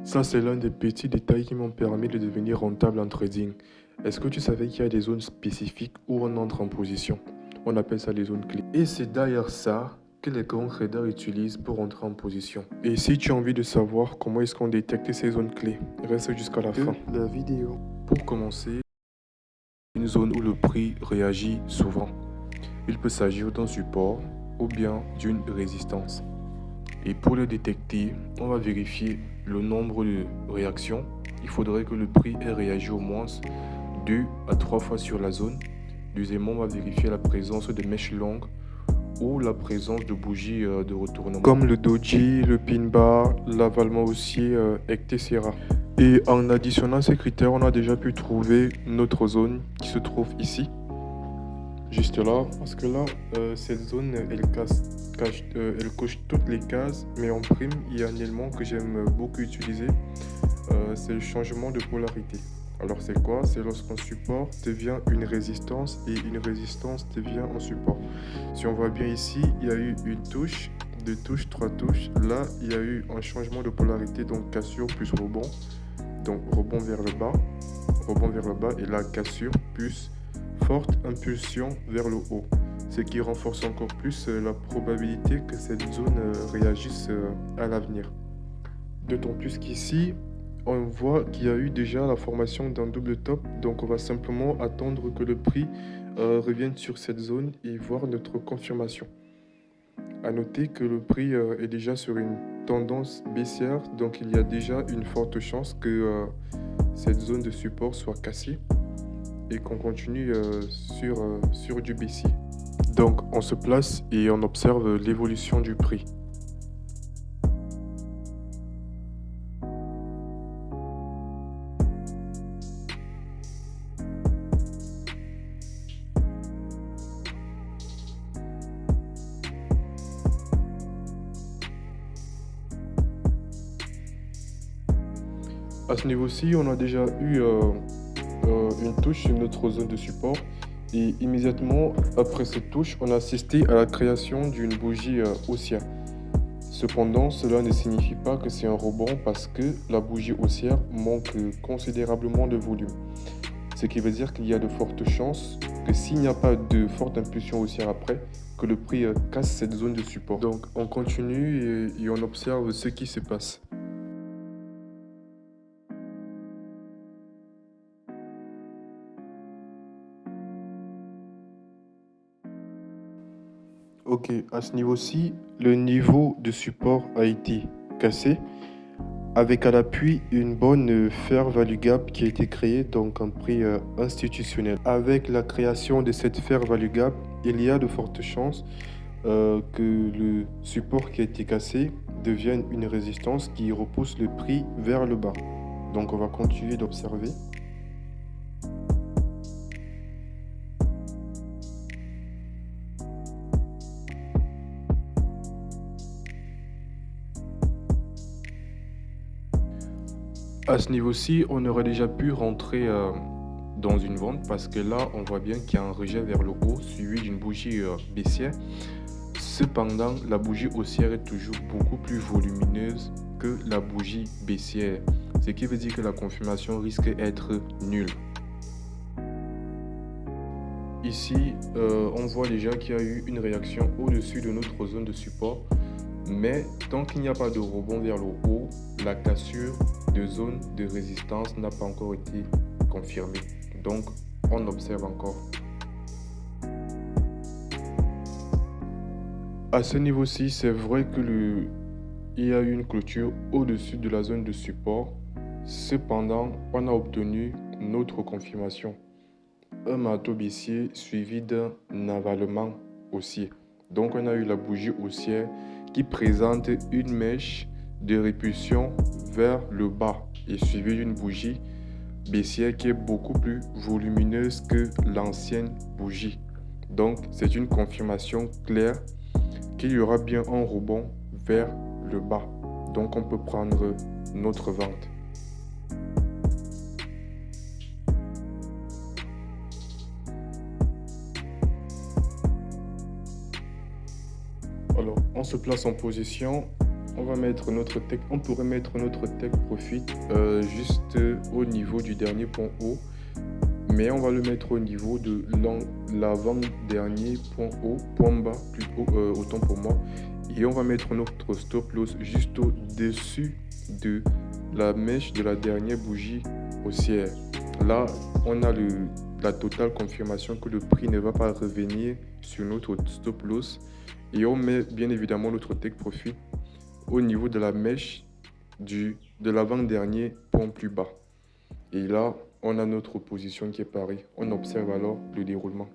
Ça, c'est l'un des petits détails qui m'ont permis de devenir rentable en trading. Est-ce que tu savais qu'il y a des zones spécifiques où on entre en position? On appelle ça les zones clés. Et c'est d'ailleurs ça que les grands traders utilisent pour entrer en position. Et si tu as envie de savoir comment est-ce qu'on détecte ces zones clés, reste jusqu'à la fin de la vidéo. Pour commencer, une zone où le prix réagit souvent. Il peut s'agir d'un support ou bien d'une résistance. Et pour le détecter, on va vérifier le nombre de réactions. Il faudrait que le prix ait réagi au moins 2 à 3 fois sur la zone. Deuxièmement, on va vérifier la présence de mèches longues ou la présence de bougies de retournement. Comme le doji, le pin bar, l'avalement haussier, etc. Et en additionnant ces critères, on a déjà pu trouver notre zone qui se trouve ici. Juste là, parce que là, cette zone, elle coche toutes les cases, mais en prime, il y a un élément que j'aime beaucoup utiliser, c'est le changement de polarité. Alors c'est quoi? C'est lorsqu'un support devient une résistance et une résistance devient un support. Si on voit bien ici, il y a eu une touche, deux touches, trois touches. Là, il y a eu un changement de polarité, donc cassure plus rebond. Donc rebond vers le bas, et là cassure plus forte impulsion vers le haut, ce qui renforce encore plus la probabilité que cette zone réagisse à l'avenir. D'autant plus qu'ici, on voit qu'il y a eu déjà la formation d'un double top, donc on va simplement attendre que le prix revienne sur cette zone et voir notre confirmation. À noter que le prix est déjà sur une tendance baissière, donc il y a déjà une forte chance que cette zone de support soit cassée et qu'on continue sur du baissier. Donc on se place et on observe l'évolution du prix. À ce niveau-ci, on a déjà eu une touche sur notre zone de support et immédiatement après cette touche, on a assisté à la création d'une bougie haussière. Cependant, cela ne signifie pas que c'est un rebond parce que la bougie haussière manque considérablement de volume. Ce qui veut dire qu'il y a de fortes chances que s'il n'y a pas de forte impulsion haussière après, que le prix casse cette zone de support. Donc on continue et on observe ce qui se passe. Ok, à ce niveau-ci, le niveau de support a été cassé avec à l'appui une bonne fair value gap qui a été créée, donc un prix institutionnel. Avec la création de cette fair value gap, il y a de fortes chances que le support qui a été cassé devienne une résistance qui repousse le prix vers le bas. Donc on va continuer d'observer. À ce niveau-ci, on aurait déjà pu rentrer dans une vente parce que là, on voit bien qu'il y a un rejet vers le haut suivi d'une bougie baissière. Cependant, la bougie haussière est toujours beaucoup plus volumineuse que la bougie baissière, ce qui veut dire que la confirmation risque d'être nulle. Ici, on voit déjà qu'il y a eu une réaction au-dessus de notre zone de support, mais tant qu'il n'y a pas de rebond vers le haut, la cassure de zone de résistance n'a pas encore été confirmée. Donc, on observe encore. À ce niveau-ci, c'est vrai que il y a eu une clôture au-dessus de la zone de support. Cependant, on a obtenu notre confirmation. Un marteau baissier suivi d'un avalement haussier. Donc, on a eu la bougie haussière qui présente une mèche de répulsion vers le bas et suivi d'une bougie baissière qui est beaucoup plus volumineuse que l'ancienne bougie. Donc, c'est une confirmation claire qu'il y aura bien un rebond vers le bas. Donc, on peut prendre notre vente. Alors, on se place en position On va mettre notre take, on pourrait mettre notre take profit juste au niveau du dernier point haut, mais on va le mettre au niveau de l'avant-dernier point haut, point bas, plutôt autant pour moi. Et on va mettre notre stop loss juste au-dessus de la mèche de la dernière bougie haussière. Là, on a la totale confirmation que le prix ne va pas revenir sur notre stop loss. Et on met bien évidemment notre take profit au niveau de la mèche de l'avant-dernier point plus bas. Et là, on a notre position qui est pareille. On observe alors le déroulement.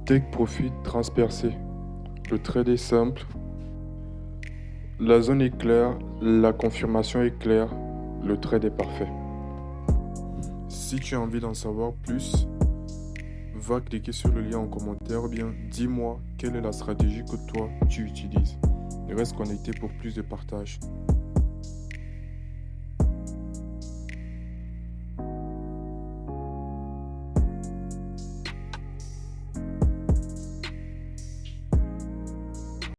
Take profit transpercé. Le trade est simple. La zone est claire, la confirmation est claire, le trade est parfait. Si tu as envie d'en savoir plus, va cliquer sur le lien en commentaire ou bien dis-moi quelle est la stratégie que toi tu utilises. Reste connecté pour plus de partage.